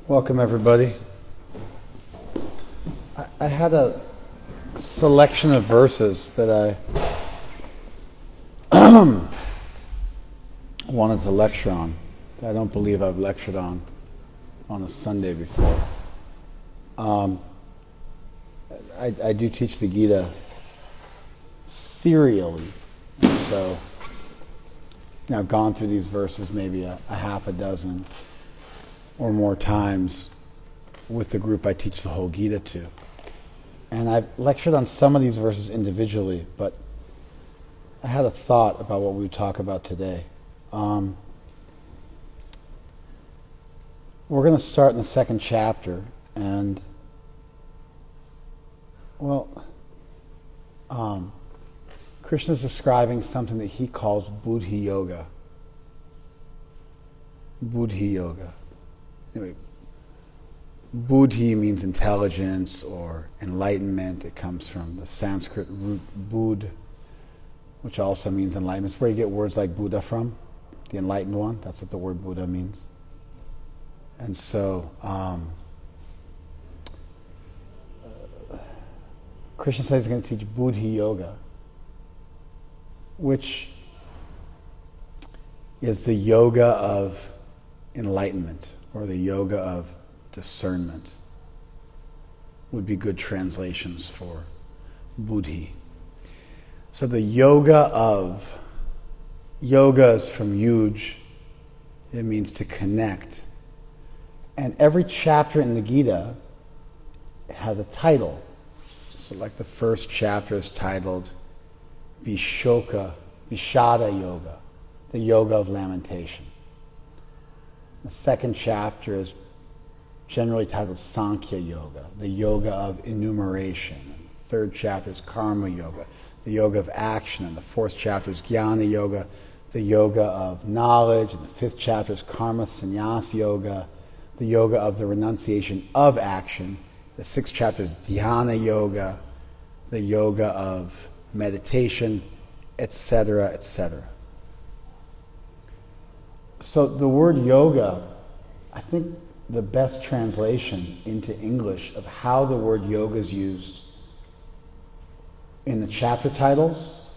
Welcome, everybody. I had a selection of verses that I wanted to lecture on that I don't believe I've lectured on a Sunday before. I do teach the Gita serially, so I've gone through these verses maybe a half a dozen or more times with the group I teach the whole Gita to. And I've lectured on some of these verses individually, but I had a thought about what we would talk about today. We're going to start in the second chapter, and Krishna's describing something that he calls Buddhi Yoga. Buddhi Yoga. Anyway, Buddhi means intelligence or enlightenment. It comes from the Sanskrit root Buddh, which also means enlightenment. It's where you get words like Buddha from, the enlightened one. That's what the word Buddha means. And so, Krishna says he's going to teach Buddhi Yoga, which is the yoga of enlightenment, or the yoga of discernment, would be good translations for Buddhi. So the yoga is from yuj, it means to connect. And every chapter in the Gita has a title. So like the first chapter is titled Vishada Yoga, the yoga of lamentation. The second chapter is generally titled Sankhya Yoga, the yoga of enumeration. And the third chapter is Karma Yoga, the yoga of action. And the fourth chapter is Jnana Yoga, the yoga of knowledge. And the fifth chapter is Karma Sannyas Yoga, the yoga of the renunciation of action. The sixth chapter is Dhyana Yoga, the yoga of meditation, etc., etc. So the word yoga, I think the best translation into English of how the word yoga is used in the chapter titles,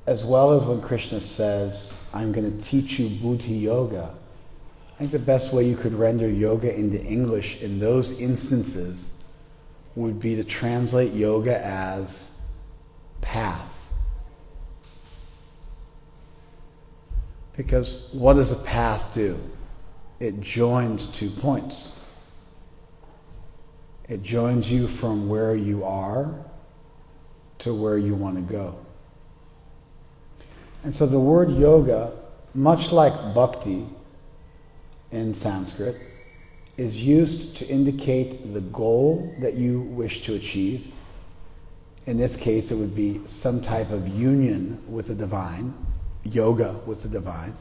as well as when Krishna says, I'm going to teach you Buddhi Yoga, I think the best way you could render yoga into English in those instances would be to translate yoga as path. Because what does a path do? It joins 2 points. It joins you from where you are to where you want to go. And so the word yoga, much like bhakti in Sanskrit, is used to indicate the goal that you wish to achieve. In this case, it would be some type of union with the divine, yoga with the divine.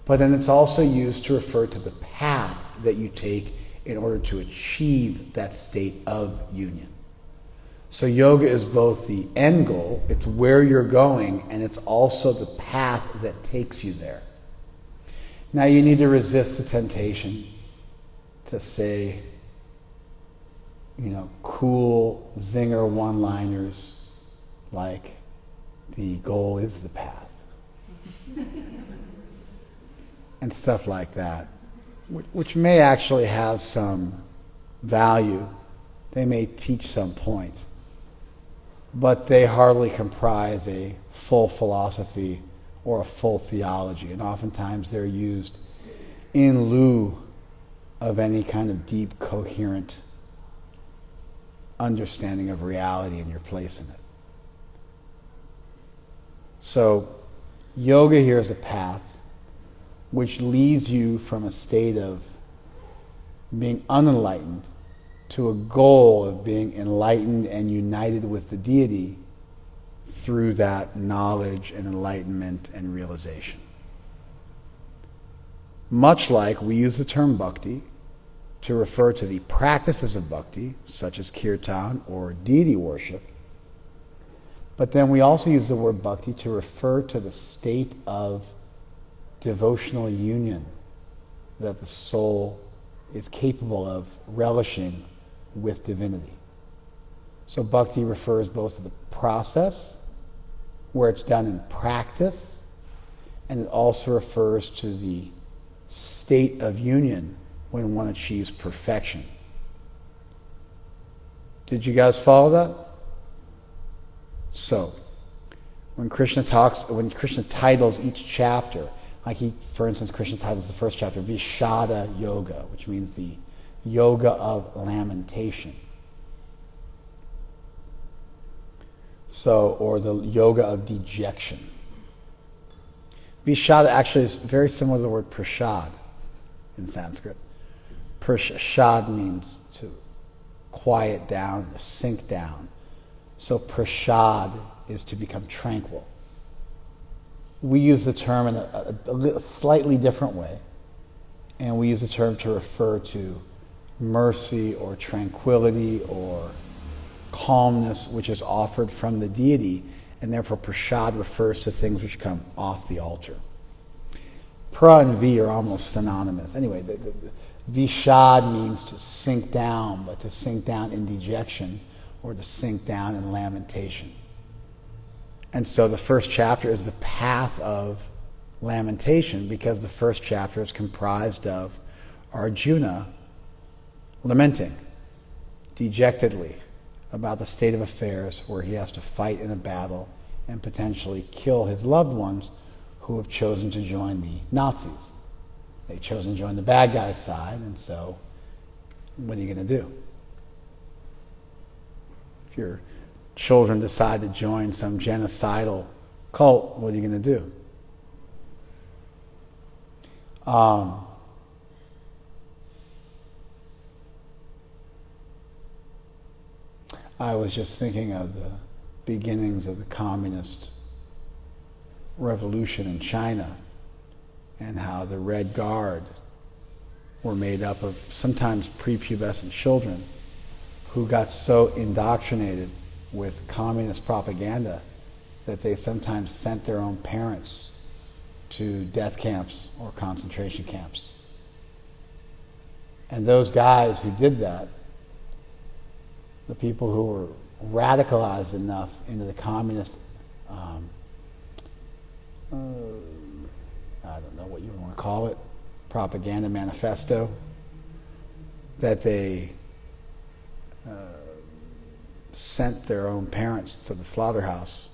But then it's also used to refer to the path that you take in order to achieve that state of union. So yoga is both the end goal, it's where you're going, and it's also the path that takes you there. Now you need to resist the temptation to say, cool zinger one-liners like, the goal is the path. And stuff like that, which may actually have some value. They may teach some point, but they hardly comprise a full philosophy or a full theology, and oftentimes they're used in lieu of any kind of deep, coherent understanding of reality and your place in it. So, yoga here is a path which leads you from a state of being unenlightened to a goal of being enlightened and united with the deity through that knowledge and enlightenment and realization. Much like we use the term bhakti to refer to the practices of bhakti, such as kirtan or deity worship, but then we also use the word bhakti to refer to the state of devotional union that the soul is capable of relishing with divinity. So bhakti refers both to the process, where it's done in practice, and it also refers to the state of union when one achieves perfection. Did you guys follow that? So, when Krishna titles each chapter, like for instance, Krishna titles the first chapter Vishada Yoga, which means the yoga of lamentation. So, or the yoga of dejection. Vishada actually is very similar to the word prasad in Sanskrit. Prasad means to quiet down, to sink down. So prasad is to become tranquil. We use the term in a slightly different way, and we use the term to refer to mercy or tranquility or calmness which is offered from the deity, and therefore prasad refers to things which come off the altar. Pra and V are almost synonymous. Anyway, the Vishad means to sink down, but to sink down in dejection or to sink down in lamentation. And so the first chapter is the path of lamentation, because the first chapter is comprised of Arjuna lamenting dejectedly about the state of affairs where he has to fight in a battle and potentially kill his loved ones who have chosen to join the Nazis. They've chosen to join the bad guy's side, and so what are you going to do? If your children decide to join some genocidal cult, what are you going to do? I was just thinking of the beginnings of the communist revolution in China and how the Red Guard were made up of sometimes prepubescent children who got so indoctrinated with communist propaganda that they sometimes sent their own parents to death camps or concentration camps. And those guys who did that, the people who were radicalized enough into the communist, I don't know what you want to call it, propaganda manifesto, that they sent their own parents to the slaughterhouse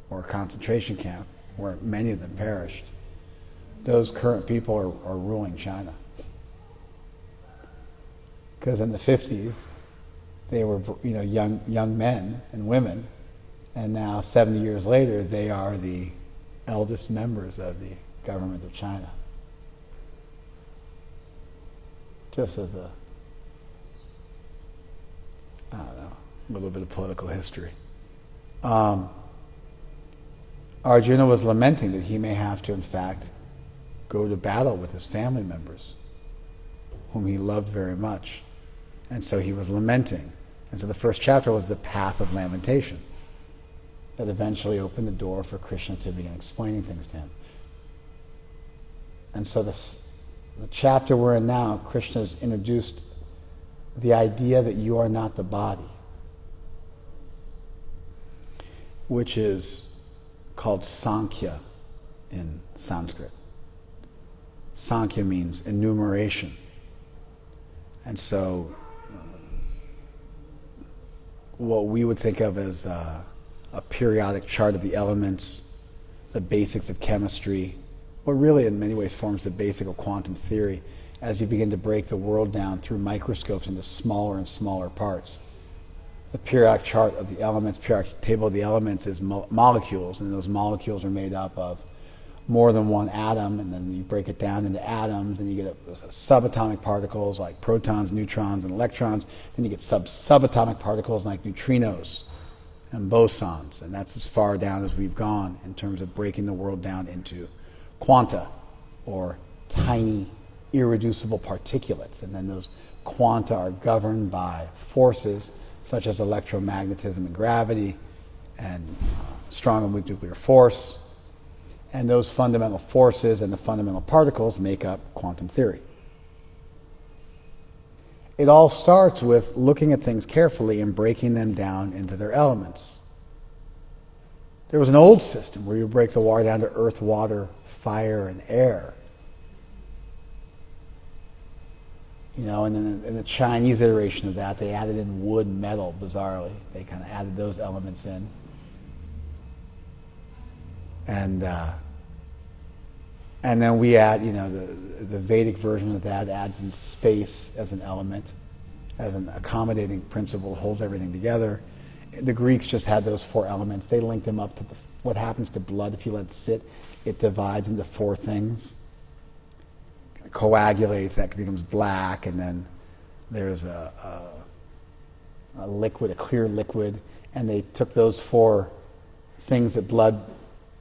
or concentration camp where many of them perished. Those current people are ruling China. Because in the 50s, they were, young men and women, and now 70 years later, they are the eldest members of the government of China. Just as a little bit of political history. Arjuna was lamenting that he may have to, in fact, go to battle with his family members, whom he loved very much. And so he was lamenting. And so the first chapter was the path of lamentation that eventually opened the door for Krishna to begin explaining things to him. And so the chapter we're in now, Krishna's introduced the idea that you are not the body, which is called Sankhya in Sanskrit. Sankhya means enumeration. And so what we would think of as a periodic chart of the elements, the basics of chemistry, or really in many ways forms the basic of quantum theory as you begin to break the world down through microscopes into smaller and smaller parts. The periodic chart of the elements, periodic table of the elements is molecules, and those molecules are made up of more than one atom, and then you break it down into atoms, and you get subatomic particles like protons, neutrons, and electrons. Then you get subatomic particles like neutrinos and bosons, and that's as far down as we've gone in terms of breaking the world down into quanta, or tiny, irreducible particulates. And then those quanta are governed by forces such as electromagnetism and gravity, and strong and weak nuclear force. And those fundamental forces and the fundamental particles make up quantum theory. It all starts with looking at things carefully and breaking them down into their elements. There was an old system where you break the water down to earth, water, fire, and air. You know, and then in the Chinese iteration of that, they added in wood and metal, bizarrely. They kind of added those elements in. And then we add, you know, the Vedic version of that adds in space as an element, as an accommodating principle, holds everything together. The Greeks just had those four elements. They linked them up to what happens to blood if you let it sit. It divides into four things. It coagulates, that becomes black, and then there's a liquid, a clear liquid, and they took those four things that blood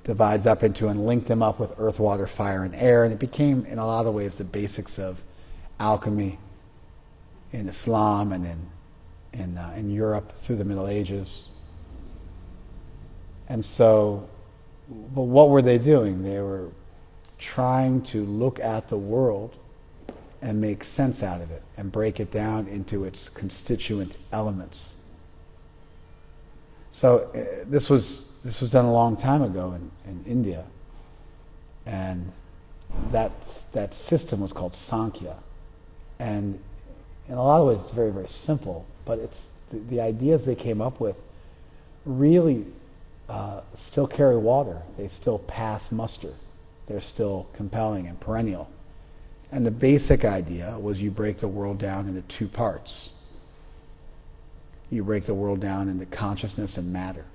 divides up into and linked them up with earth, water, fire, and air, and it became, in a lot of ways, the basics of alchemy in Islam and in Europe through the Middle Ages. And so, but what were they doing? They were trying to look at the world and make sense out of it and break it down into its constituent elements. So this was done a long time ago in India, and that system was called Sankhya. And in a lot of ways it's very, very simple, but it's the ideas they came up with really still carry water. They still pass muster. They're still compelling and perennial. And the basic idea was you break the world down into two parts. You break the world down into consciousness and matter.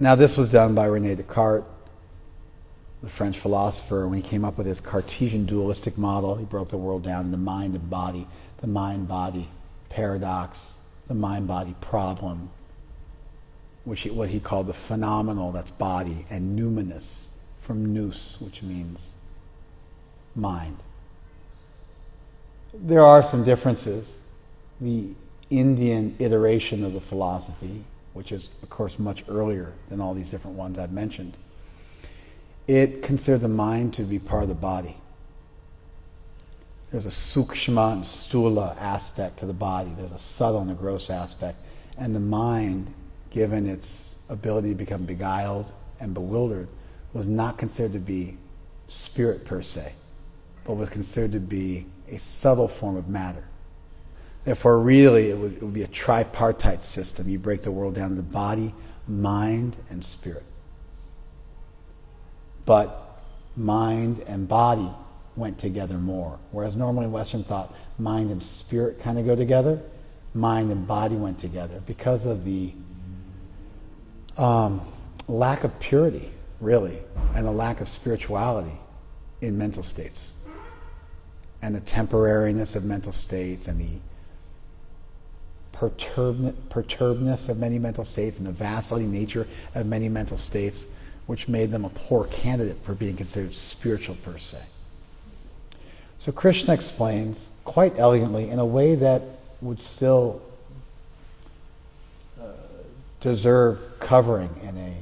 Now this was done by René Descartes, the French philosopher. When he came up with his Cartesian dualistic model, he broke the world down into mind and body, the mind-body paradox, the mind-body problem, what he called the phenomenal, that's body, and numinous, from nous, which means mind. There are some differences. The Indian iteration of the philosophy, which is, of course, much earlier than all these different ones I've mentioned, it considered the mind to be part of the body. There's a sukshma and stula aspect to the body. There's a subtle and a gross aspect. And the mind, given its ability to become beguiled and bewildered, was not considered to be spirit per se, but was considered to be a subtle form of matter. Therefore, really, it would be a tripartite system. You break the world down into body, mind, and spirit. But mind and body went together more. Whereas normally in Western thought, mind and spirit kind of go together, mind and body went together because of the lack of purity, really, and the lack of spirituality in mental states, and the temporariness of mental states, and the perturbedness of many mental states, and the vacillating nature of many mental states, which made them a poor candidate for being considered spiritual per se. So Krishna explains quite elegantly, in a way that would still deserve covering in a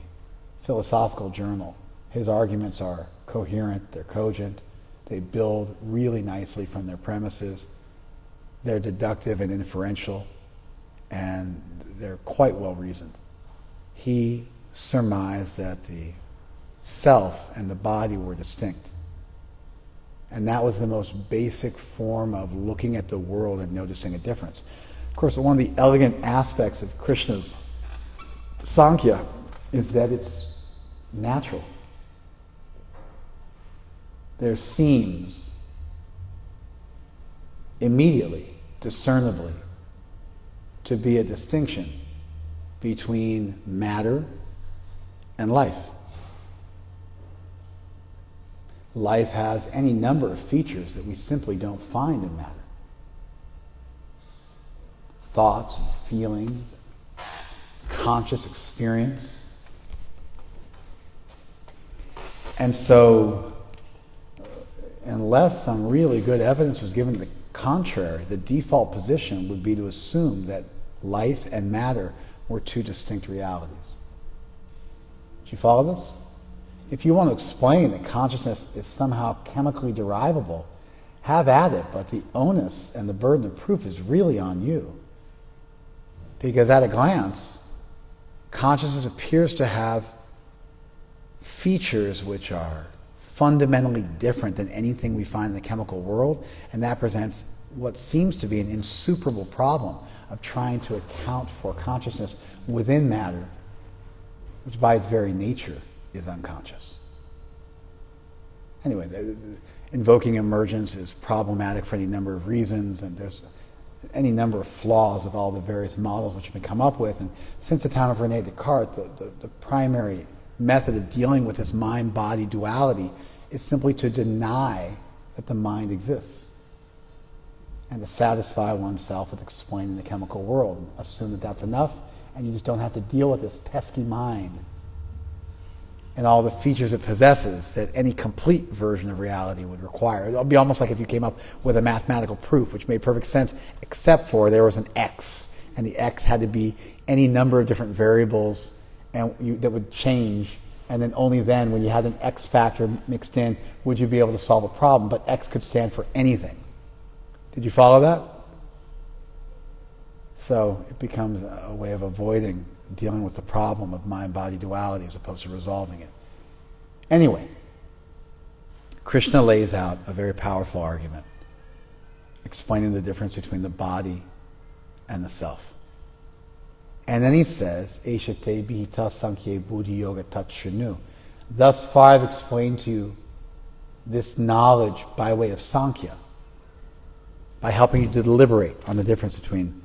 philosophical journal. His arguments are coherent, they're cogent, they build really nicely from their premises, they're deductive and inferential, and they're quite well reasoned. He surmised that the self and the body were distinct. And that was the most basic form of looking at the world and noticing a difference. Of course, one of the elegant aspects of Krishna's Sankhya is that it's natural. There seems immediately, discernibly, to be a distinction between matter and life. Life has any number of features that we simply don't find in matter. Thoughts and feelings, conscious experience. And so, unless some really good evidence was given to the contrary, the default position would be to assume that life and matter were two distinct realities. Do you follow this? If you want to explain that consciousness is somehow chemically derivable, have at it, but the onus and the burden of proof is really on you. Because at a glance, consciousness appears to have features which are fundamentally different than anything we find in the chemical world, and that presents what seems to be an insuperable problem of trying to account for consciousness within matter, which by its very nature is unconscious. Anyway, invoking emergence is problematic for any number of reasons, and there's any number of flaws with all the various models which have been come up with. And since the time of René Descartes, the primary method of dealing with this mind-body duality is simply to deny that the mind exists and to satisfy oneself with explaining the chemical world and assume that that's enough, and you just don't have to deal with this pesky mind and all the features it possesses that any complete version of reality would require. It would be almost like if you came up with a mathematical proof, which made perfect sense, except for there was an x, and the x had to be any number of different variables that would change, and then only then, when you had an x factor mixed in, would you be able to solve a problem. But x could stand for anything. Did you follow that? So it becomes a way of avoiding dealing with the problem of mind-body duality as opposed to resolving it. Anyway, Krishna lays out a very powerful argument explaining the difference between the body and the self. And then he says, Eshate bihita sankhye buddhi yoga tat shanu. Thus far I've explained to you this knowledge by way of Sankhya, by helping you to deliberate on the difference between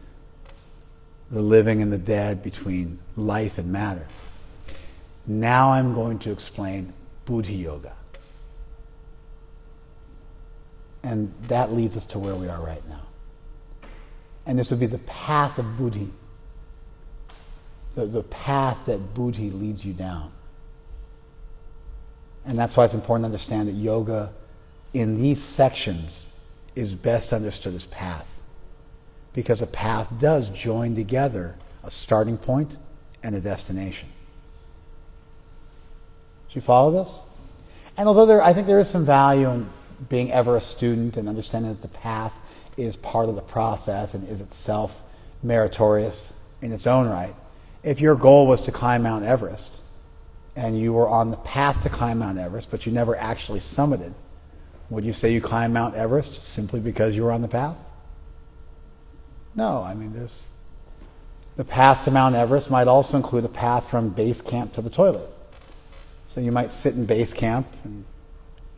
the living and the dead, between life and matter. Now I'm going to explain Buddhi Yoga. And that leads us to where we are right now. And this would be the path of Buddhi, the path that Buddhi leads you down. And that's why it's important to understand that yoga in these sections is best understood as path. Because a path does join together a starting point and a destination. Do you follow this? And although I think there is some value in being ever a student and understanding that the path is part of the process and is itself meritorious in its own right, if your goal was to climb Mount Everest and you were on the path to climb Mount Everest but you never actually summited, would you say you climbed Mount Everest simply because you were on the path? No, I mean, the path to Mount Everest might also include a path from base camp to the toilet. So you might sit in base camp and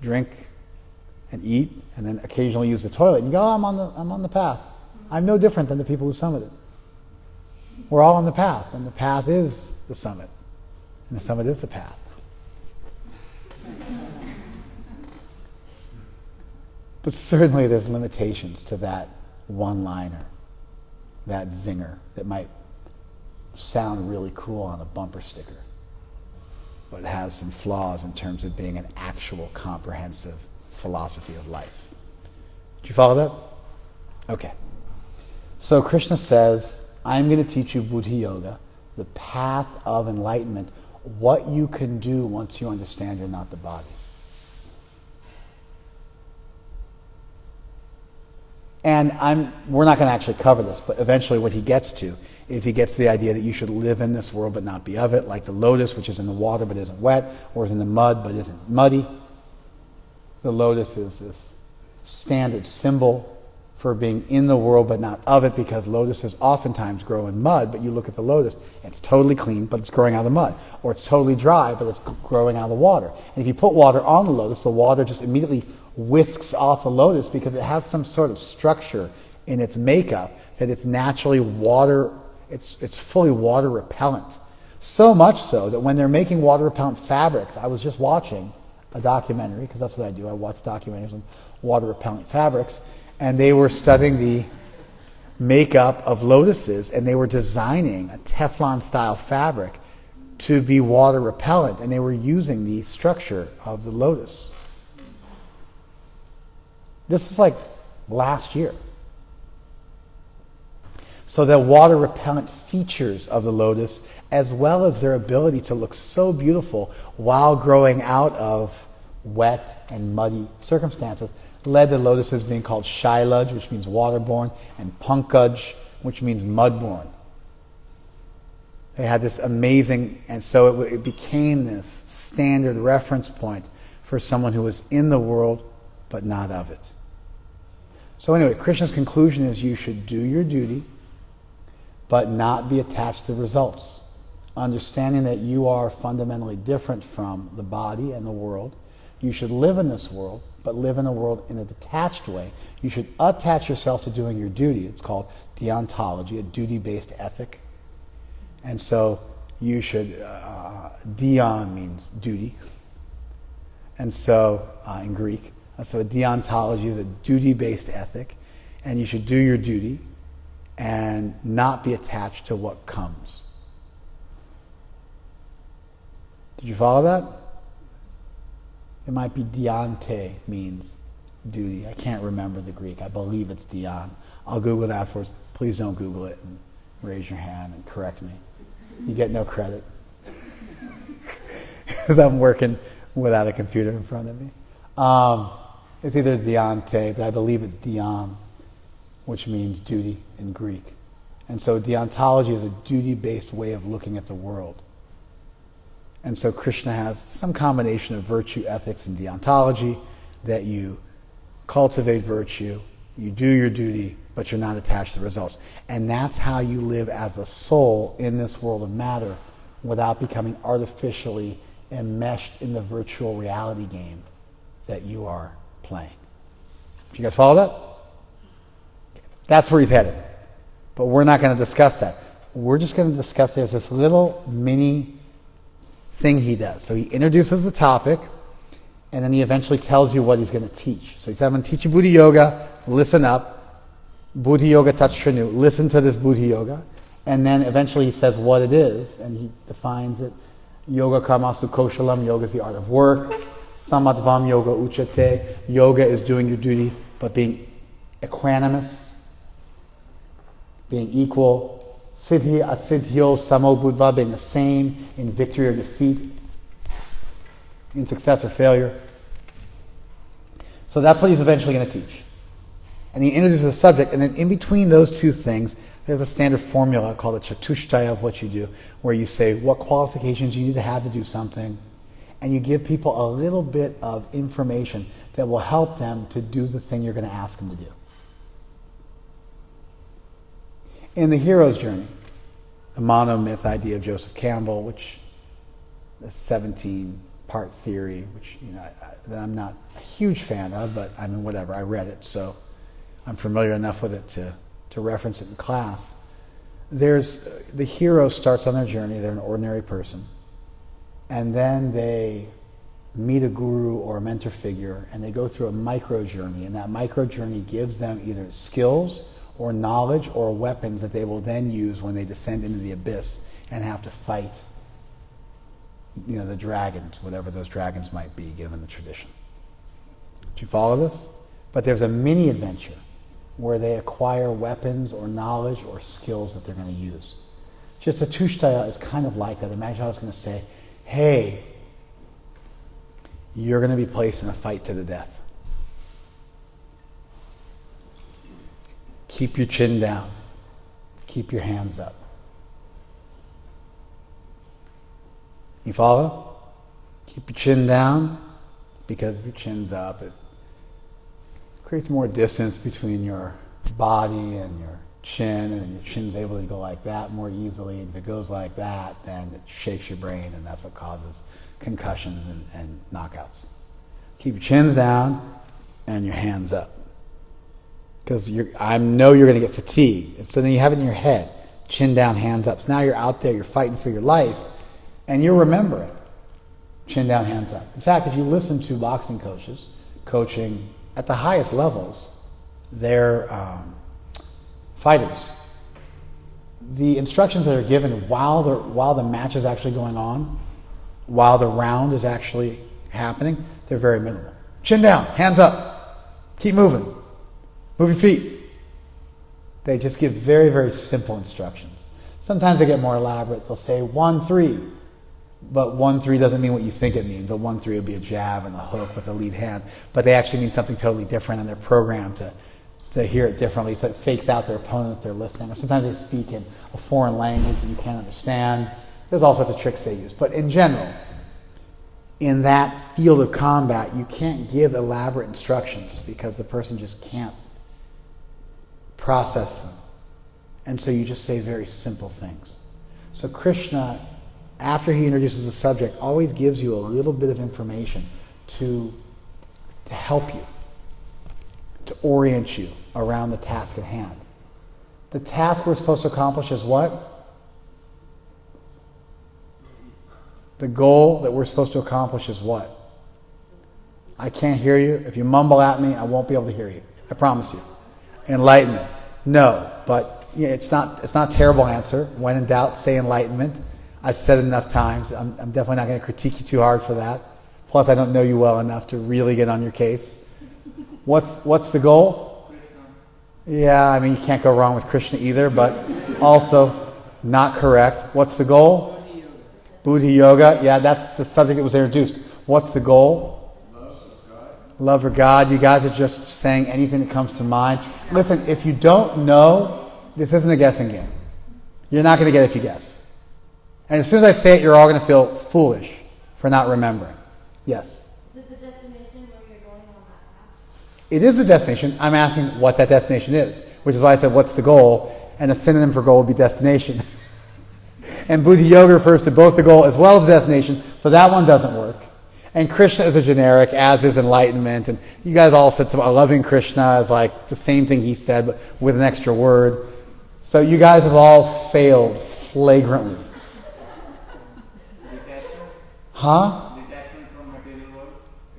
drink and eat and then occasionally use the toilet and you go, oh, I'm on the path. I'm no different than the people who summited. We're all on the path, and the path is the summit, and the summit is the path. But certainly there's limitations to that one-liner, that zinger that might sound really cool on a bumper sticker, but has some flaws in terms of being an actual comprehensive philosophy of life. Do you follow that? Okay. So Krishna says, I'm going to teach you Buddhi Yoga, the path of enlightenment, what you can do once you understand you're not the body. And we're not going to actually cover this, but eventually what he gets to is he gets to the idea that you should live in this world but not be of it, like the lotus, which is in the water but isn't wet, or is in the mud but isn't muddy. The lotus is this standard symbol for being in the world but not of it, because lotuses oftentimes grow in mud, but you look at the lotus, and it's totally clean, but it's growing out of the mud. Or it's totally dry, but it's growing out of the water. And if you put water on the lotus, the water just immediately whisks off the lotus because it has some sort of structure in its makeup that it's naturally it's fully water repellent. So much so that when they're making water repellent fabrics, I was just watching a documentary, because that's what I do, I watch documentaries on water repellent fabrics, and they were studying the makeup of lotuses, and they were designing a Teflon-style fabric to be water repellent, and they were using the structure of the lotus. This is like last year. So the water repellent features of the lotus, as well as their ability to look so beautiful while growing out of wet and muddy circumstances, led to lotuses being called Shailaj, which means waterborne, and Pankaj, which means mudborne. They had this amazing, and so it became this standard reference point for someone who was in the world but not of it. So anyway, Krishna's conclusion is you should do your duty but not be attached to the results. Understanding that you are fundamentally different from the body and the world. You should live in this world, but live in a world in a detached way. You should attach yourself to doing your duty. It's called deontology, a duty-based ethic. And so you should, deon means duty. And so, in Greek, so a deontology is a duty-based ethic. And you should do your duty and not be attached to what comes. Did you follow that? It might be diante means duty. I can't remember the Greek. I believe it's dion. I'll Google it afterwards. Please don't Google it and raise your hand and correct me. You get no credit. Because I'm working without a computer in front of me. It's either diante, but I believe it's dion, which means duty in Greek. And so deontology is a duty-based way of looking at the world. And so Krishna has some combination of virtue, ethics, and deontology, that you cultivate virtue, you do your duty, but you're not attached to the results. And that's how you live as a soul in this world of matter without becoming artificially enmeshed in the virtual reality game that you are playing. You guys follow that? That's where he's headed. But we're not going to discuss that. We're just going to discuss there's this little mini thing he does. So he introduces the topic, and then he eventually tells you what he's going to teach. So he said, I'm going to teach you Buddhi Yoga. Listen up. Buddhi Yoga Tat Shrinu. Listen to this Buddhi Yoga. And then eventually he says what it is, and he defines it. Yoga karmasu koshalam. Yoga is the art of work. Samatvam yoga uchate. Yoga is doing your duty, but being equanimous, being equal. Siddhi asiddhyo samo buddha, being the same in victory or defeat, in success or failure. So that's what he's eventually going to teach. And he introduces the subject, and then in between those two things, there's a standard formula called the chatushtaya of what you do, where you say what qualifications you need to have to do something, and you give people a little bit of information that will help them to do the thing you're going to ask them to do. In the hero's journey, the monomyth idea of Joseph Campbell, which the 17-part theory, which that I'm not a huge fan of, but I mean whatever, I read it, so I'm familiar enough with it to reference it in class. The hero starts on their journey, they're an ordinary person, and then they meet a guru or a mentor figure, and they go through a micro journey, and that micro journey gives them either skills or knowledge or weapons that they will then use when they descend into the abyss and have to fight the dragons, whatever those dragons might be given the tradition. Do you follow this? But there's a mini adventure where they acquire weapons or knowledge or skills that they're going to use. Chatushtaya is kind of like that. Imagine I was going to say, hey, you're going to be placed in a fight to the death. Keep your chin down. Keep your hands up. You follow? Keep your chin down, because if your chin's up, it creates more distance between your body and your chin, and your chin's able to go like that more easily. And if it goes like that, then it shakes your brain, and that's what causes concussions and knockouts. Keep your chins down and your hands up. Because I know you're going to get fatigued. And so then you have it in your head, chin down, hands up. So now you're out there, you're fighting for your life, and you'll remember it. Chin down, hands up. In fact, if you listen to boxing coaches coaching at the highest levels, they're fighters. The instructions that are given while the match is actually going on, while the round is actually happening, they're very minimal. Chin down, hands up, keep moving, move your feet. They just give very, very simple instructions. Sometimes they get more elaborate. They'll say 1, 3, But 1-3 doesn't mean what you think it means. A 1-3 would be a jab and a hook with a lead hand. But they actually mean something totally different, and they're programmed to hear it differently. So it fakes out their opponent if they're listening. Or sometimes they speak in a foreign language that you can't understand. There's all sorts of tricks they use. But in general, in that field of combat, you can't give elaborate instructions because the person just can't process them. And so you just say very simple things. So Krishna, after he introduces a subject, always gives you a little bit of information to help you, to orient you around the task at hand. The task we're supposed to accomplish is what? The goal that we're supposed to accomplish is what? I can't hear you. If you mumble at me, I won't be able to hear you. I promise you. Enlightenment. No, but yeah, it's not a terrible answer. When in doubt, say enlightenment. I've said it enough times. I'm definitely not going to critique you too hard for that. Plus, I don't know you well enough to really get on your case. What's the goal? Yeah, I mean, you can't go wrong with Krishna either, but also not correct. What's the goal? Buddhi Yoga. Yeah, that's the subject that was introduced. What's the goal? Love for God. You guys are just saying anything that comes to mind. Listen, if you don't know, this isn't a guessing game. You're not going to get it if you guess. And as soon as I say it, you're all going to feel foolish for not remembering. Yes? Is it the destination where you're going on that path? It is a destination. I'm asking what that destination is, which is why I said, what's the goal? And a synonym for goal would be destination. And Buddhi Yoga refers to both the goal as well as the destination, so that one doesn't work. And Krishna is a generic, as is enlightenment. And you guys all said something. Loving Krishna is like the same thing he said, but with an extra word. So you guys have all failed flagrantly. Huh?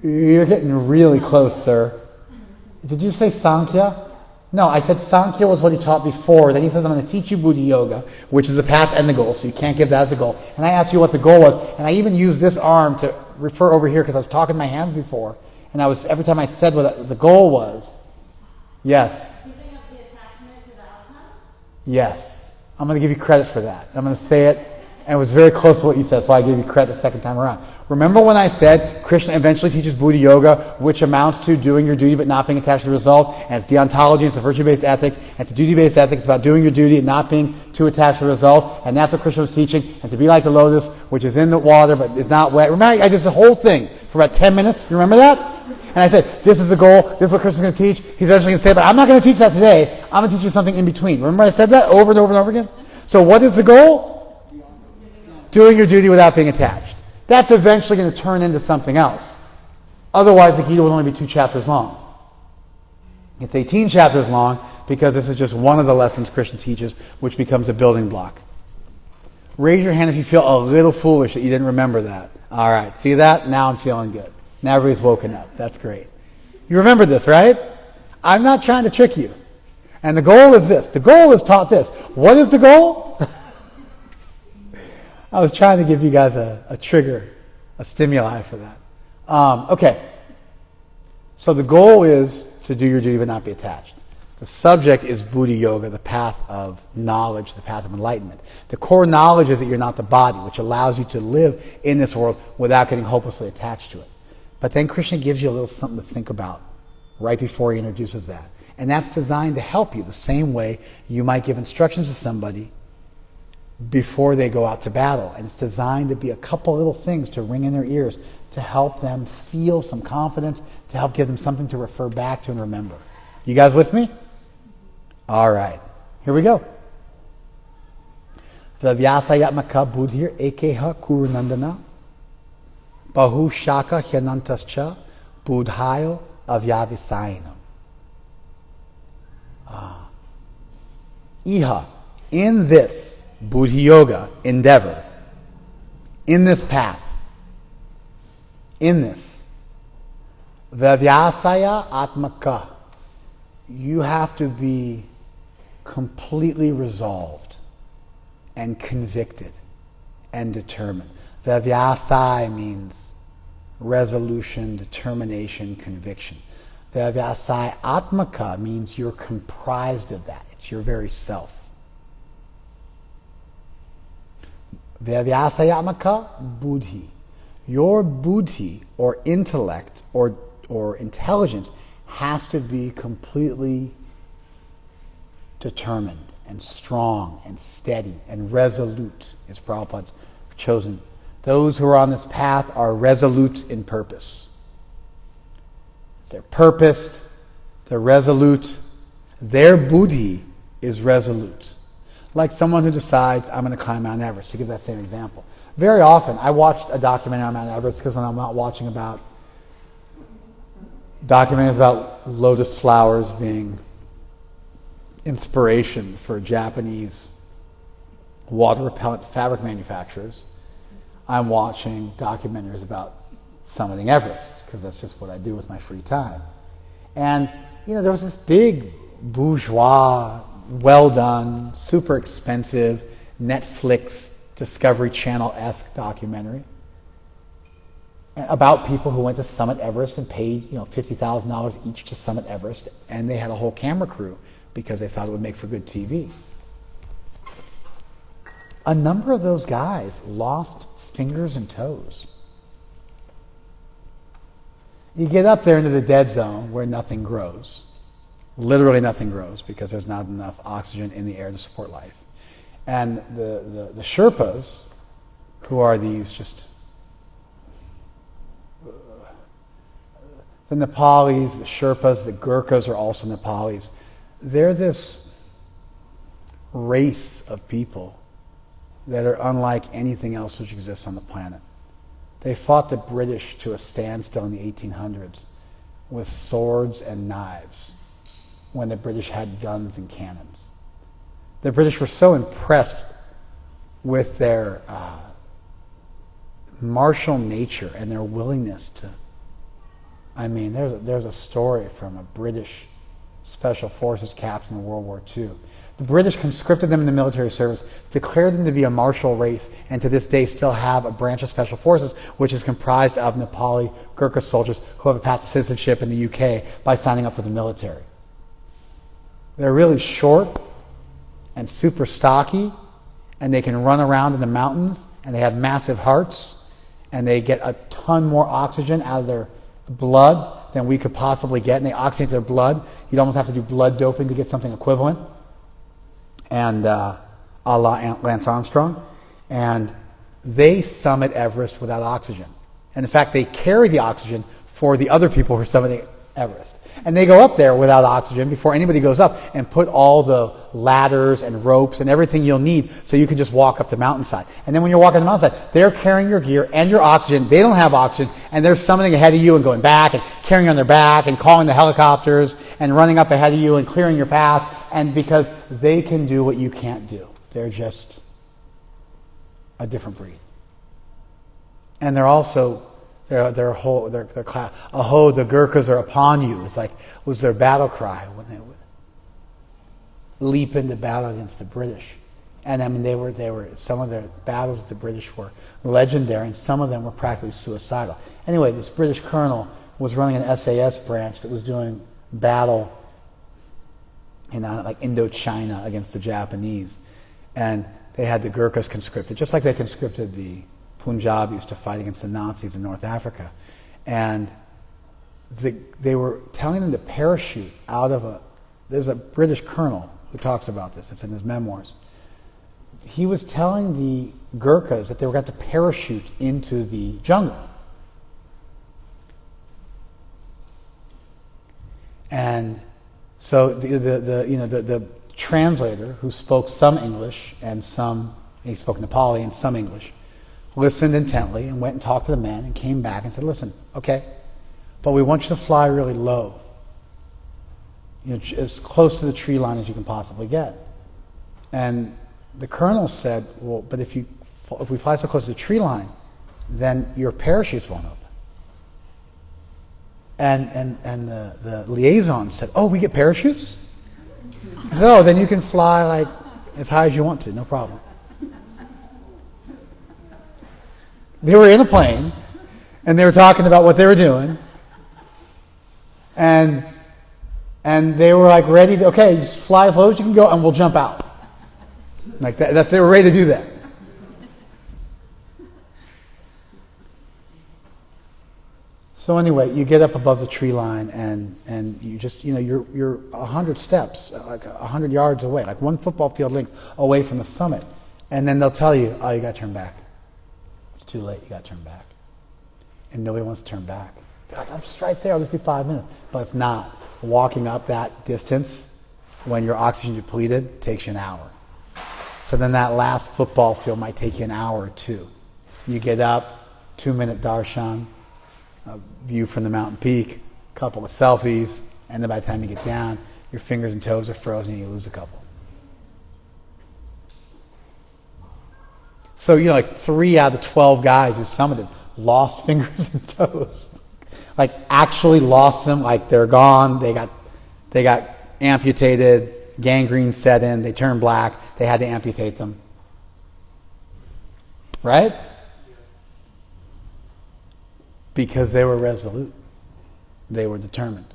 You're getting really close, sir. Did you say Sankhya? No, I said Sankhya was what he taught before. Then he says, I'm going to teach you Buddhi Yoga, which is the path and the goal, so you can't give that as a goal. And I asked you what the goal was, and I even used this arm to refer over here because I was talking to my hands before, and every time I said what the goal was, yes. Giving up the attachment to the outcome? Yes. I'm going to give you credit for that. I'm going to say it, and it was very close to what you said, so I gave you credit the second time around. Remember when I said Krishna eventually teaches Buddhi Yoga, which amounts to doing your duty but not being attached to the result, and it's deontology, it's a virtue-based ethics, and it's a duty-based ethics, it's about doing your duty and not being too attached to the result, and that's what Krishna was teaching, and to be like the lotus, which is in the water but is not wet. Remember, I did the whole thing for about 10 minutes. You remember that? And I said, this is the goal, this is what Krishna's going to teach. He's eventually going to say, but I'm not going to teach that today. I'm going to teach you something in between. Remember I said that over and over and over again? So what is the goal? Doing your duty without being attached. That's eventually going to turn into something else. Otherwise, the Gita would only be 2 chapters long. It's 18 chapters long because this is just one of the lessons Krishna teaches, which becomes a building block. Raise your hand if you feel a little foolish that you didn't remember that. All right, see that? Now I'm feeling good. Now everybody's woken up. That's great. You remember this, right? I'm not trying to trick you. And the goal is this. The goal is taught this. What is the goal? I was trying to give you guys a trigger, a stimuli for that. Okay. So the goal is to do your duty but not be attached. The subject is Buddhi Yoga, the path of knowledge, the path of enlightenment. The core knowledge is that you're not the body, which allows you to live in this world without getting hopelessly attached to it. But then Krishna gives you a little something to think about right before he introduces that. And that's designed to help you the same way you might give instructions to somebody before they go out to battle. And it's designed to be a couple little things to ring in their ears to help them feel some confidence, to help give them something to refer back to and remember. You guys with me? All right. Here we go. Vyasayatmaka buddhir ekeha kurunandana bahu shaka hyanantascha buddhayo avyavisayanam. Iha, in this Buddhi Yoga endeavor, in this path, in this, Vyasaya Atmaka, you have to be completely resolved and convicted and determined. Vyasaya means resolution, determination, conviction. Vyasaya Atmaka means you're comprised of that. It's your very self. Vyasayamaka buddhi. Your buddhi, or intellect, or intelligence, has to be completely determined and strong and steady and resolute, as Prabhupada's chosen. Those who are on this path are resolute in purpose. They're purposed, they're resolute. Their buddhi is resolute. Like someone who decides, I'm going to climb Mount Everest, to give that same example. Very often, I watched a documentary on Mount Everest because when I'm not watching about documentaries about lotus flowers being inspiration for Japanese water-repellent fabric manufacturers, I'm watching documentaries about summiting Everest, because that's just what I do with my free time. And, there was this big, bourgeois, well-done, super expensive, Netflix, Discovery Channel-esque documentary about people who went to summit Everest and paid, $50,000 each to summit Everest, and they had a whole camera crew because they thought it would make for good TV. A number of those guys lost fingers and toes. You get up there into the dead zone where nothing grows. Literally nothing grows because there's not enough oxygen in the air to support life. And the Sherpas, who are these just the Nepalis, the Sherpas, the Gurkhas are also Nepalis. They're this race of people that are unlike anything else which exists on the planet. They fought the British to a standstill in the 1800s with swords and knives when the British had guns and cannons. The British were so impressed with their martial nature and their willingness to... there's a story from a British Special Forces captain in World War II. The British conscripted them in the military service, declared them to be a martial race, and to this day still have a branch of Special Forces which is comprised of Nepali Gurkha soldiers who have a path to citizenship in the UK by signing up for the military. They're really short and super stocky, and they can run around in the mountains, and they have massive hearts, and they get a ton more oxygen out of their blood than we could possibly get, and they oxygenate their blood. You'd almost have to do blood doping to get something equivalent. And a la Lance Armstrong. And they summit Everest without oxygen. And in fact, they carry the oxygen for the other people who are summiting Everest. And they go up there without oxygen before anybody goes up and put all the ladders and ropes and everything you'll need so you can just walk up the mountainside. And then when you're walking the mountainside, they're carrying your gear and your oxygen. They don't have oxygen, and they're summiting ahead of you and going back and carrying on their back and calling the helicopters and running up ahead of you and clearing your path. And because they can do what you can't do. They're just a different breed. And they're also... Their class, aho, the Gurkhas are upon you. It's like, was their battle cry when they would leap into battle against the British. And they were some of their battles with the British were legendary, and some of them were practically suicidal. Anyway, this British colonel was running an SAS branch that was doing battle in Indochina against the Japanese. And they had the Gurkhas conscripted, just like they conscripted the Punjabis to fight against the Nazis in North Africa. And they were telling them to parachute out of there's a British colonel who talks about this, it's in his memoirs. He was telling the Gurkhas that they were going to parachute into the jungle. And so the translator, who spoke some English and he spoke Nepali and some English, listened intently and went and talked to the man and came back and said, listen, okay, but we want you to fly really low, as close to the tree line as you can possibly get. And the colonel said, well, but if we fly so close to the tree line, then your parachutes won't open. And the liaison said, oh, we get parachutes? He said, oh, then you can fly as high as you want to, no problem. They were in a plane, and they were talking about what they were doing, and they were ready to, okay, just fly as low as you can go, and we'll jump out. Like that they were ready to do that. So anyway, you get up above the tree line and you just, you're 100 steps, like 100 yards away, like one football field length away from the summit. And then they'll tell you, oh, you got to turn back. It's too late, you got to turn back. And nobody wants to turn back. They're like, I'm just right there, I'll just be 5 minutes. But it's not. Walking up that distance when you're oxygen depleted takes you an hour. So then that last football field might take you an hour or two. You get up, 2-minute darshan, a view from the mountain peak, a couple of selfies, and then by the time you get down, your fingers and toes are frozen and you lose a couple. So, like 3 out of the 12 guys who summited lost fingers and toes. Like actually lost them, like they're gone, they got amputated, gangrene set in, they turned black, they had to amputate them. Right? Because they were resolute. They were determined.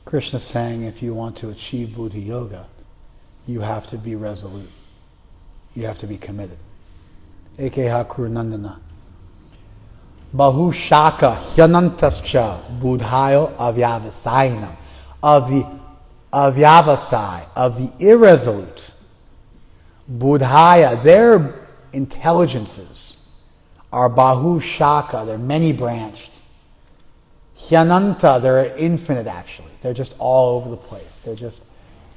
Krishna's saying if you want to achieve Buddha Yoga, you have to be resolute. You have to be committed. Ekeha Kurunandana. Bahu Shaka Hyanantascha Buddhayo Avyavasayanam. Of the Avyavasai, of the irresolute, Buddhaya, their intelligences are Bahu Shaka, they're many branched. Hyananta, they're infinite actually. They're just all over the place. They're just,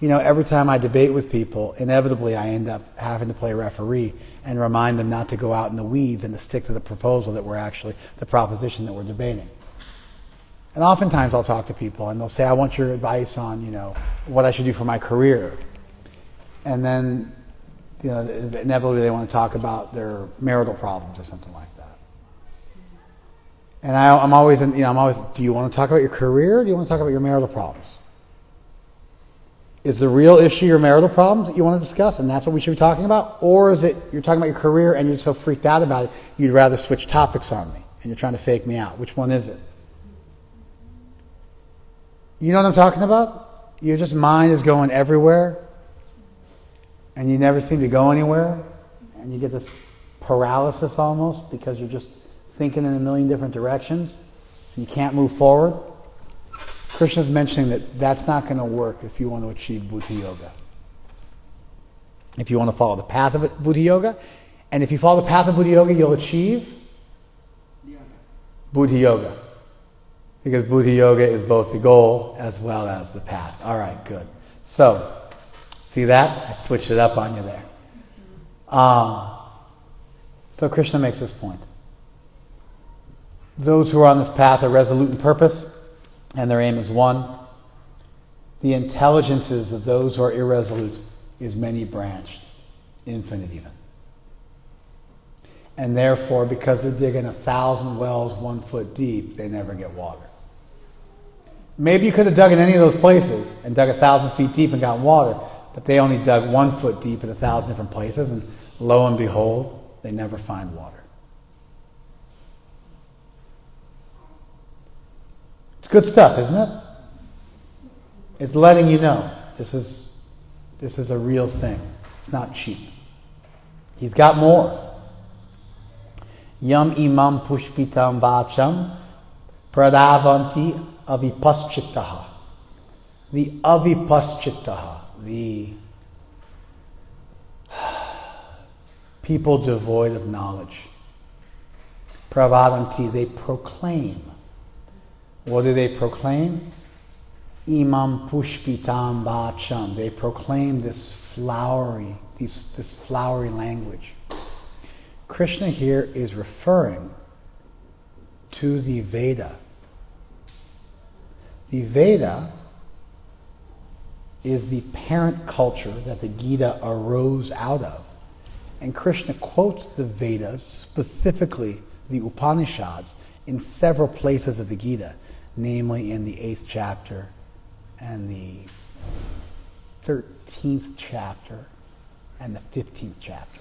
every time I debate with people, inevitably I end up having to play referee and remind them not to go out in the weeds and to stick to the proposal that we're actually, the proposition that we're debating. And oftentimes I'll talk to people and they'll say, I want your advice on, what I should do for my career. And then, inevitably they want to talk about their marital problems or something like that. And I'm always, do you want to talk about your career or do you want to talk about your marital problems? Is the real issue your marital problems that you want to discuss and that's what we should be talking about? Or is it you're talking about your career and you're so freaked out about it, you'd rather switch topics on me and you're trying to fake me out? Which one is it? You know what I'm talking about? Your just mind is going everywhere and you never seem to go anywhere and you get this paralysis almost because you're just thinking in a million different directions. You can't move forward. Krishna's mentioning that that's not going to work if you want to achieve Buddha Yoga. If you want to follow the path of Buddha Yoga, and if you follow the path of Buddha Yoga, you'll achieve Buddha Yoga. Because Buddha Yoga is both the goal as well as the path. All right, good. So, see that? I switched it up on you there. So Krishna makes this point. Those who are on this path are resolute in purpose, and their aim is one. The intelligences of those who are irresolute is many-branched, infinite even. And therefore, because they're digging 1,000 wells 1 foot deep, they never get water. Maybe you could have dug in any of those places and dug 1,000 feet deep and gotten water, but they only dug 1 foot deep in 1,000 different places, and lo and behold, they never find water. It's good stuff, isn't it? It's letting you know this is a real thing. It's not cheap. He's got more. Yam imam pushpitam vacham pradavanti avipaschitaha. The avipaschitaha, the people devoid of knowledge. Pravadanti, they proclaim. What do they proclaim? Imam pushpitam vacham. They proclaim this flowery language. Krishna here is referring to the Veda. The Veda is the parent culture that the Gita arose out of. And Krishna quotes the Vedas, specifically the Upanishads, in several places of the Gita, namely in the 8th chapter and the 13th chapter and the 15th chapter.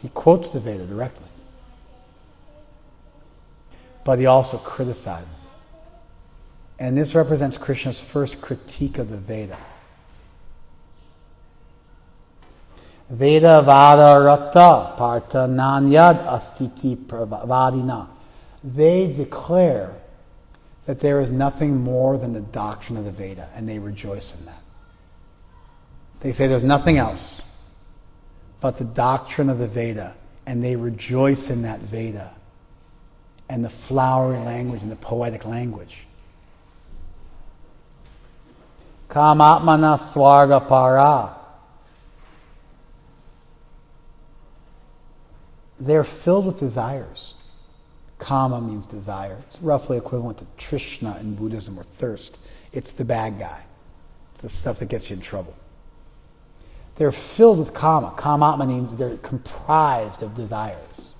He quotes the Veda directly. But he also criticizes it. And this represents Krishna's first critique of the Veda. Veda vada rata parta nanyad astiti pravadina. They declare that there is nothing more than the doctrine of the Veda, and they rejoice in that. They say there's nothing else but the doctrine of the Veda, and they rejoice in that Veda and the flowery language and the poetic language. Kamatmana swarga para. They're filled with desires. Kama means desire. It's roughly equivalent to Trishna in Buddhism, or thirst. It's the bad guy. It's the stuff that gets you in trouble. They're filled with kama. Kama means they're comprised of desires.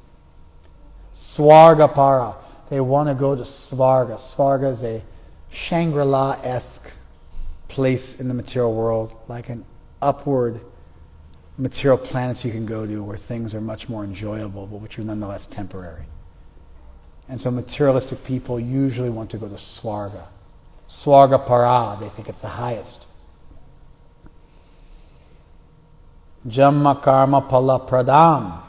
Swarga para. They want to go to Svarga. Svarga is a Shangri-La-esque place in the material world, like an upward material planets you can go to where things are much more enjoyable, but which are nonetheless temporary. And so materialistic people usually want to go to Svarga. Swarga para, they think it's the highest. Jamma karma pala pradam.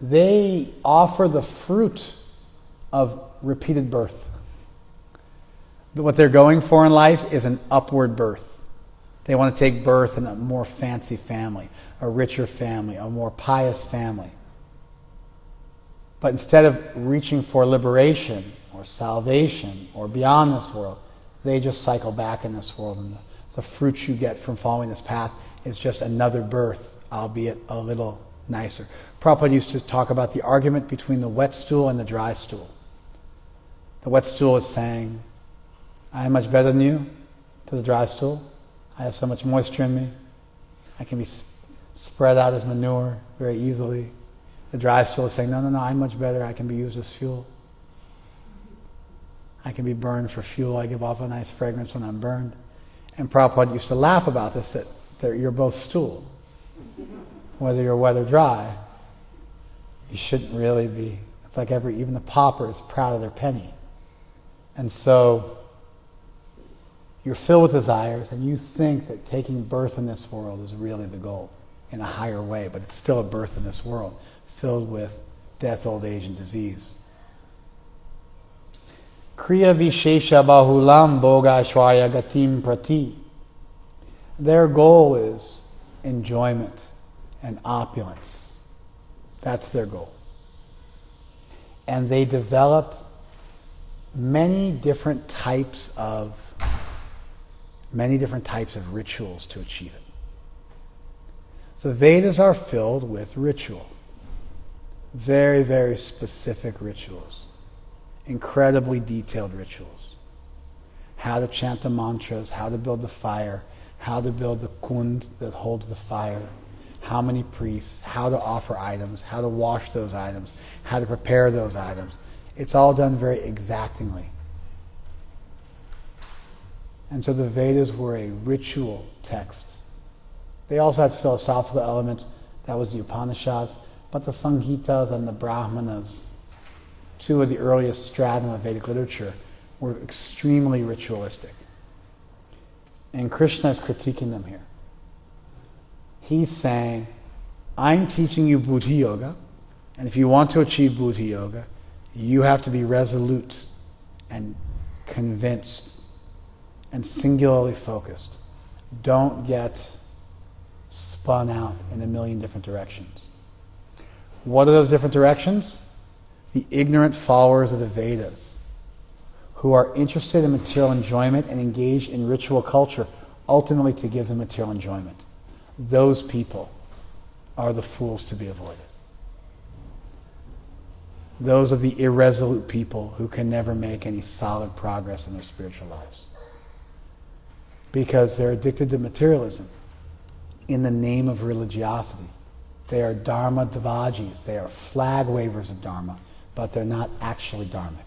They offer the fruit of repeated birth. What they're going for in life is an upward birth. They want to take birth in a more fancy family, a richer family, a more pious family. But instead of reaching for liberation or salvation or beyond this world, they just cycle back in this world. And the fruit you get from following this path is just another birth, albeit a little nicer. Prabhupada used to talk about the argument between the wet stool and the dry stool. The wet stool is saying, I am much better than you, to the dry stool. I have so much moisture in me. I can be spread out as manure very easily. The dry stool is saying, no, I'm much better. I can be used as fuel. I can be burned for fuel. I give off a nice fragrance when I'm burned. And Prabhupada used to laugh about this, that you're both stool. Whether you're wet or dry, you shouldn't really be. It's like even the pauper is proud of their penny. And so you're filled with desires, and you think that taking birth in this world is really the goal in a higher way, but it's still a birth in this world, filled with death, old age, and disease. Kriya Vishesha Bahulam Boga Shwaya Gatim Prati. Their goal is enjoyment and opulence. That's their goal. And they develop many different types of rituals to achieve it. So Vedas are filled with ritual. Very, very specific rituals. Incredibly detailed rituals. How to chant the mantras, how to build the fire, how to build the kund that holds the fire, how many priests, how to offer items, how to wash those items, how to prepare those items. It's all done very exactingly. And so the Vedas were a ritual text. They also had philosophical elements. That was the Upanishads. But the Samhitas and the Brahmanas, two of the earliest stratum of Vedic literature, were extremely ritualistic. And Krishna is critiquing them here. He's saying, I'm teaching you Buddhi Yoga, and if you want to achieve Buddhi Yoga, you have to be resolute and convinced and singularly focused. Don't get spun out in a million different directions. What are those different directions? The ignorant followers of the Vedas, who are interested in material enjoyment and engaged in ritual culture, ultimately to give them material enjoyment. Those people are the fools to be avoided. Those are the irresolute people who can never make any solid progress in their spiritual lives. Because they're addicted to materialism in the name of religiosity. They are dharma devajis. They are flag wavers of dharma, but they're not actually dharmic.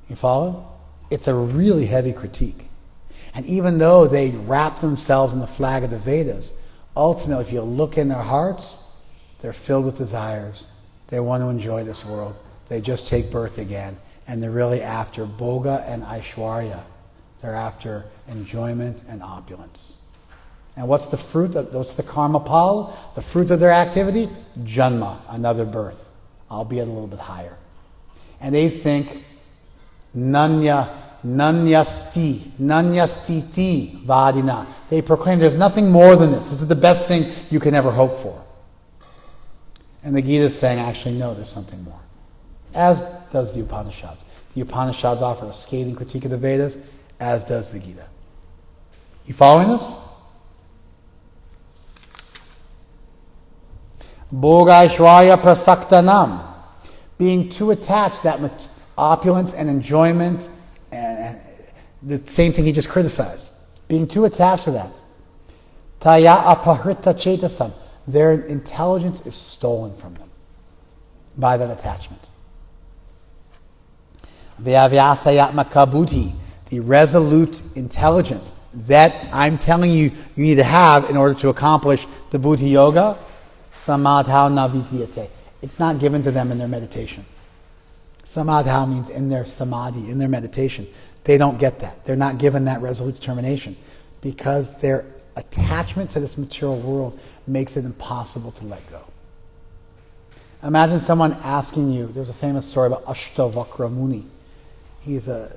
You follow? It's a really heavy critique. And even though they wrap themselves in the flag of the Vedas, ultimately, if you look in their hearts, they're filled with desires. They want to enjoy this world. They just take birth again. And they're really after Bhoga and Aishwarya. They're after enjoyment and opulence. And what's the fruit? What's the karma pal? The fruit of their activity? Janma, another birth, albeit a little bit higher. And they think, nanyastiti vadina. They proclaim there's nothing more than this. This is the best thing you can ever hope for. And the Gita is saying, actually, no, there's something more. As does the Upanishads. The Upanishads offer a scathing critique of the Vedas, as does the Gita. You following this? Bhogaishwarya prasaktanam. Being too attached, that opulence and enjoyment, and the same thing he just criticized. Being too attached to that. Taya apahrita chetasam. Their intelligence is stolen from them by that attachment. Vyavyasayatmaka buddhi. The resolute intelligence that I'm telling you you need to have in order to accomplish the buddhi yoga, samadhau navidyate. It's not given to them in their meditation. Samadhau means in their samadhi, in their meditation. They don't get that. They're not given that resolute determination because their attachment to this material world makes it impossible to let go. Imagine someone asking you, there's a famous story about Ashtavakra Muni. He's a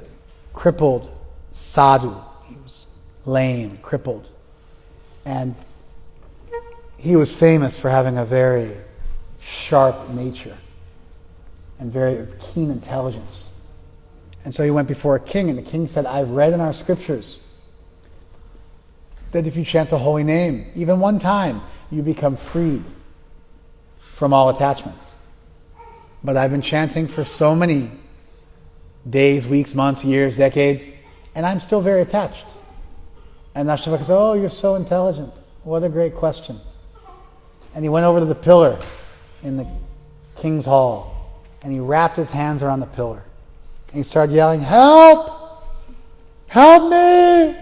crippled sadhu. He was lame, crippled. And he was famous for having a very sharp nature and very keen intelligence. And so he went before a king, and the king said, I've read in our scriptures that if you chant the holy name, even one time, you become freed from all attachments. But I've been chanting for so many days, weeks, months, years, decades, and I'm still very attached. And Ashtavakra said, oh, you're so intelligent. What a great question. And he went over to the pillar in the king's hall, and he wrapped his hands around the pillar. And he started yelling, help! Help me!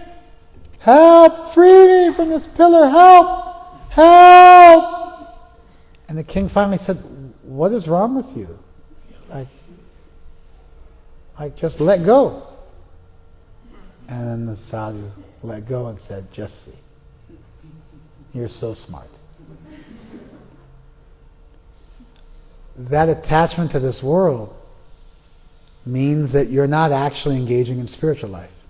Help! Free me from this pillar! Help! Help! And the king finally said, what is wrong with you? Like just let go. And then the sadhu let go and said, just see. You're so smart. That attachment to this world means that you're not actually engaging in spiritual life.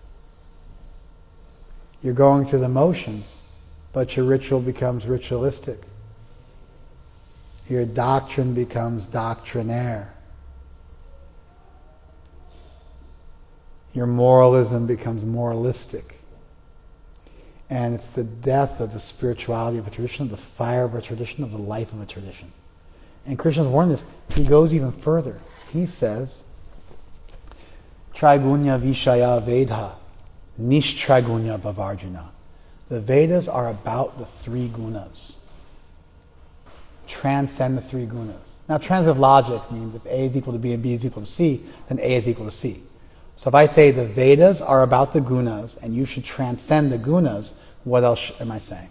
You're going through the motions, but your ritual becomes ritualistic. Your doctrine becomes doctrinaire. Your moralism becomes moralistic. And it's the death of the spirituality of a tradition, of the fire of a tradition, of the life of a tradition. And Krishna's warned this. He goes even further. He says, Trigunya Vishaya Vedha, Nishtrigunya Bhavarjuna. The Vedas are about the three gunas. Transcend the three gunas. Now, transitive logic means if A is equal to B and B is equal to C, then A is equal to C. So if I say the Vedas are about the gunas and you should transcend the gunas, what else am I saying?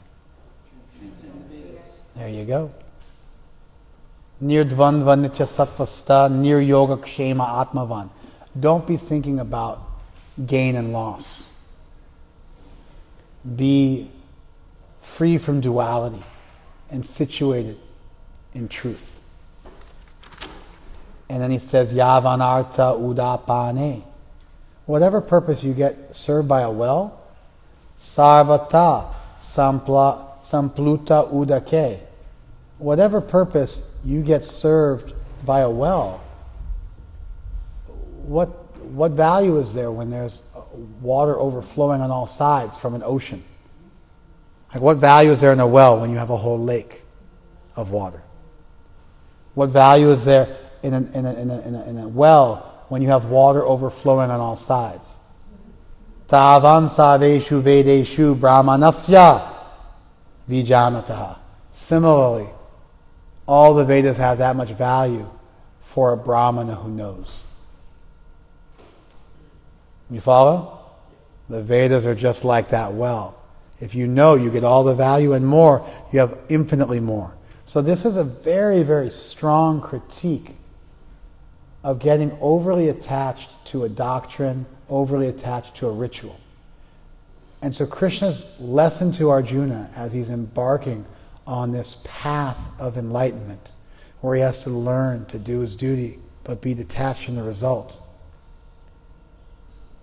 Transcend the Vedas. There you go. Nirdvandva nitya sattvasta nir yoga kshema atmavan. Don't be thinking about gain and loss. Be free from duality and situated in truth. And then he says, Yavanartha udapane. Whatever purpose you get served by a well, sarvata sampluta udake. Whatever purpose you get served by a well, what value is there when there's water overflowing on all sides from an ocean? Like, what value is there in a well when you have a whole lake of water? What value is there in a well when you have water overflowing on all sides? Tavan saveshu vedeshu brahmanasya vijanataha. Similarly, all the Vedas have that much value for a brahmana who knows. You follow? The Vedas are just like that well. If you know, you get all the value and more. You have infinitely more. So this is a very, very strong critique of getting overly attached to a doctrine, overly attached to a ritual. And so Krishna's lesson to Arjuna as he's embarking on this path of enlightenment, where he has to learn to do his duty but be detached from the result.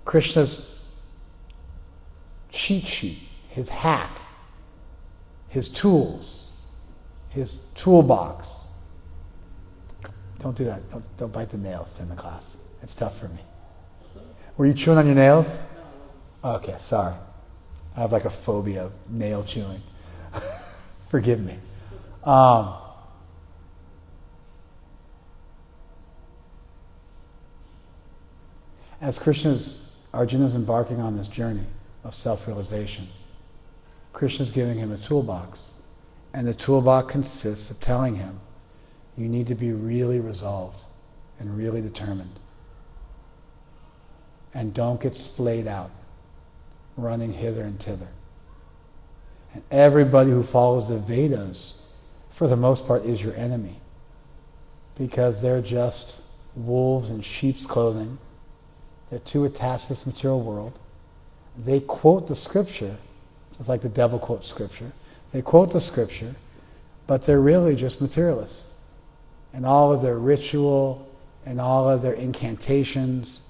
Krishna's cheat sheet, his hack, his tools, his toolbox. Don't do that. Don't bite the nails during the class. It's tough for me. Were you chewing on your nails? Okay, sorry. I have like a phobia of nail chewing. Forgive me. As Arjuna's embarking on this journey of self-realization, Krishna's giving him a toolbox. And the toolbox consists of telling him, you need to be really resolved and really determined. And don't get splayed out, running hither and thither. And everybody who follows the Vedas, for the most part, is your enemy. Because they're just wolves in sheep's clothing. They're too attached to this material world. They quote the scripture, just like the devil quotes scripture. They quote the scripture, but they're really just materialists. And all of their ritual and all of their incantations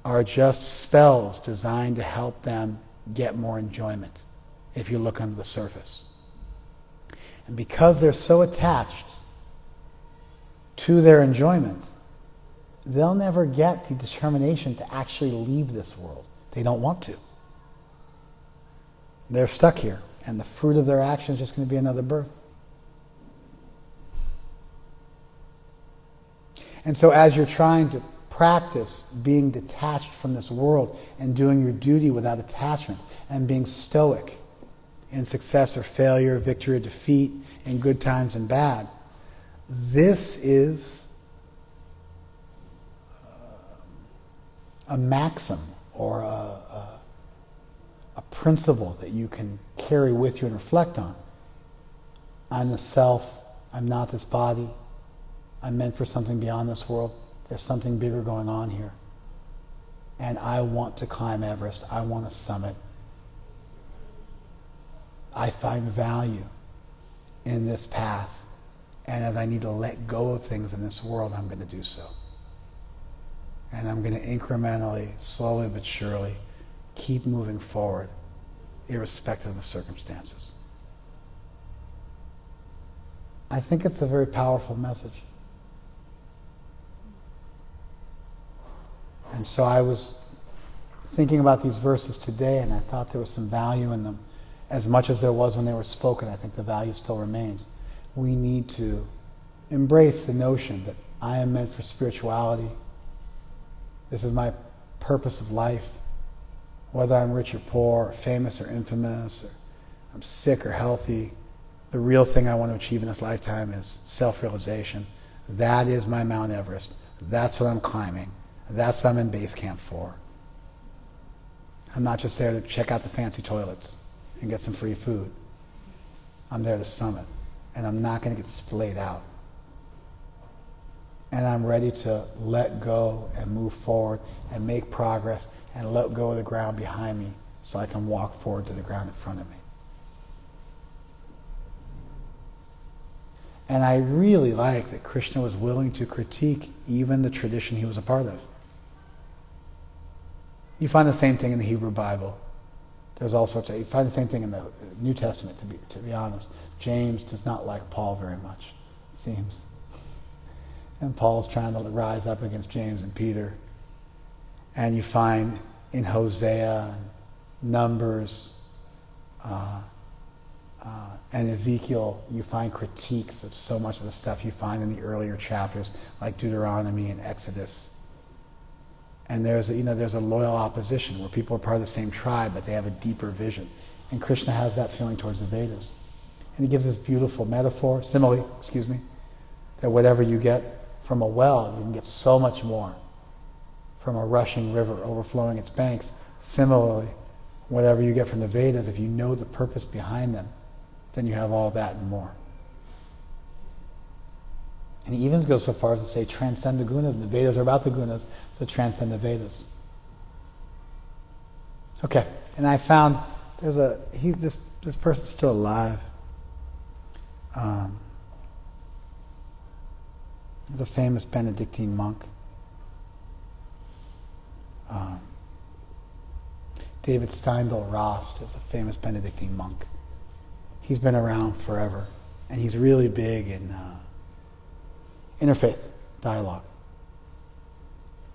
are just spells designed to help them get more enjoyment, if you look under the surface. And because they're so attached to their enjoyment, they'll never get the determination to actually leave this world. They don't want to. They're stuck here, and the fruit of their action is just going to be another birth. And so as you're trying to practice being detached from this world and doing your duty without attachment and being stoic in success or failure, victory or defeat, in good times and bad, this is a maxim or a principle that you can carry with you and reflect on. I'm the self, I'm not this body, I'm meant for something beyond this world. There's something bigger going on here. And I want to climb Everest. I want to summit. I find value in this path. And as I need to let go of things in this world, I'm going to do so. And I'm going to incrementally, slowly but surely, keep moving forward, irrespective of the circumstances. I think it's a very powerful message. And so I was thinking about these verses today, and I thought there was some value in them. As much as there was when they were spoken, I think the value still remains. We need to embrace the notion that I am meant for spirituality. This is my purpose of life. Whether I'm rich or poor, famous or infamous, or I'm sick or healthy, the real thing I want to achieve in this lifetime is self-realization. That is my Mount Everest. That's what I'm climbing. That's what I'm in base camp for. I'm not just there to check out the fancy toilets and get some free food. I'm there to summit. And I'm not going to get splayed out. And I'm ready to let go and move forward and make progress and let go of the ground behind me so I can walk forward to the ground in front of me. And I really like that Krishna was willing to critique even the tradition he was a part of. You find the same thing in the Hebrew Bible. There's all sorts of, you find the same thing in the New Testament, to be honest. James does not like Paul very much, it seems. And Paul's trying to rise up against James and Peter. And you find in Hosea and Numbers and Ezekiel, you find critiques of so much of the stuff you find in the earlier chapters, like Deuteronomy and Exodus. And there's a loyal opposition where people are part of the same tribe, but they have a deeper vision. And Krishna has that feeling towards the Vedas. And he gives this beautiful simile, that whatever you get from a well, you can get so much more from a rushing river overflowing its banks. Similarly, whatever you get from the Vedas, if you know the purpose behind them, then you have all that and more. And he even goes so far as to say, transcend the gunas. The Vedas are about the gunas, so transcend the Vedas. Okay, and I found this person's still alive. He's a famous Benedictine monk. David Steindl Rast is a famous Benedictine monk. He's been around forever, and he's really big in interfaith dialogue.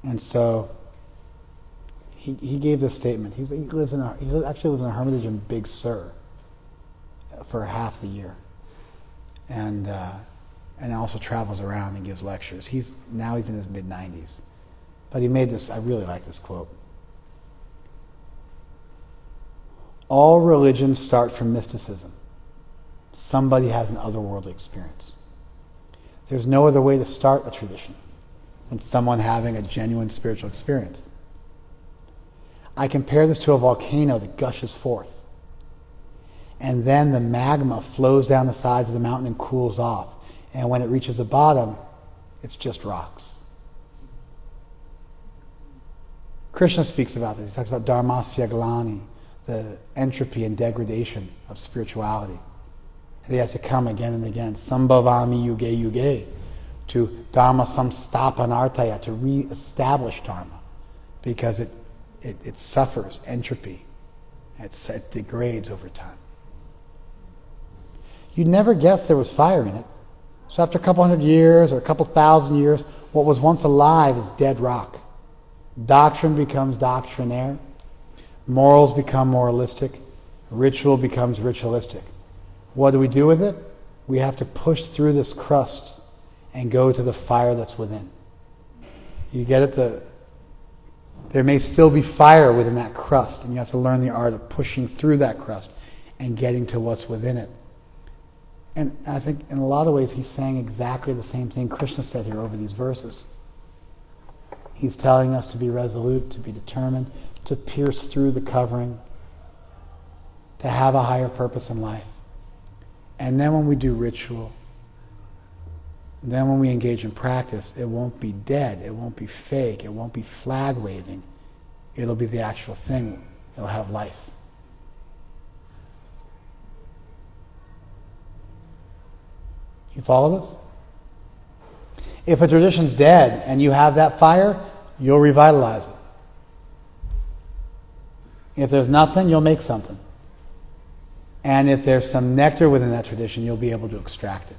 And so he gave this statement. He actually lives in a hermitage in Big Sur for half the year, and also travels around and gives lectures. He's in his mid-90s, but he made this. I really like this quote. All religions start from mysticism. Somebody has an otherworldly experience. There's no other way to start a tradition than someone having a genuine spiritual experience. I compare this to a volcano that gushes forth, and then the magma flows down the sides of the mountain and cools off. And when it reaches the bottom, it's just rocks. Krishna speaks about this. He talks about dharmasya glani, the entropy and degradation of spirituality. And he has to come again and again. Sambhavami yuge yuge, to dharma samstapanartaya, to re-establish dharma, because it suffers entropy. It degrades over time. You'd never guess there was fire in it. So after a couple hundred years or a couple thousand years, what was once alive is dead rock. Doctrine becomes doctrinaire. Morals become moralistic. Ritual becomes ritualistic. What do we do with it? We have to push through this crust and go to the fire that's within. You get it? There may still be fire within that crust, and you have to learn the art of pushing through that crust and getting to what's within it. And I think in a lot of ways he's saying exactly the same thing Krishna said here over these verses. He's telling us to be resolute, to be determined, to pierce through the covering, to have a higher purpose in life. And then when we do ritual, then when we engage in practice, it won't be dead, it won't be fake, it won't be flag waving. It'll be the actual thing. It'll have life. You follow this? If a tradition's dead and you have that fire, you'll revitalize it. If there's nothing, you'll make something. And if there's some nectar within that tradition, you'll be able to extract it.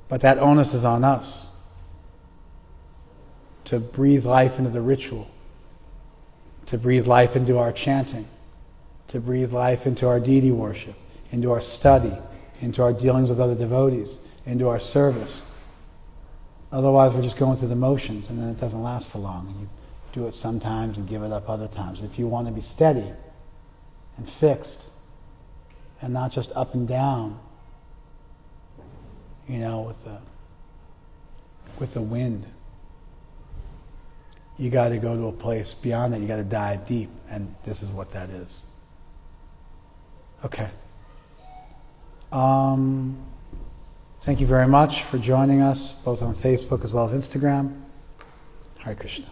But that onus is on us to breathe life into the ritual, to breathe life into our chanting, to breathe life into our deity worship, into our study, into our dealings with other devotees, into our service. Otherwise, we're just going through the motions, and then it doesn't last for long. And you do it sometimes and give it up other times. If you want to be steady and fixed, and not just up and down, with the wind, you got to go to a place beyond that. You got to dive deep, and this is what that is. Okay. Thank you very much for joining us, both on Facebook as well as Instagram. Hare Krishna.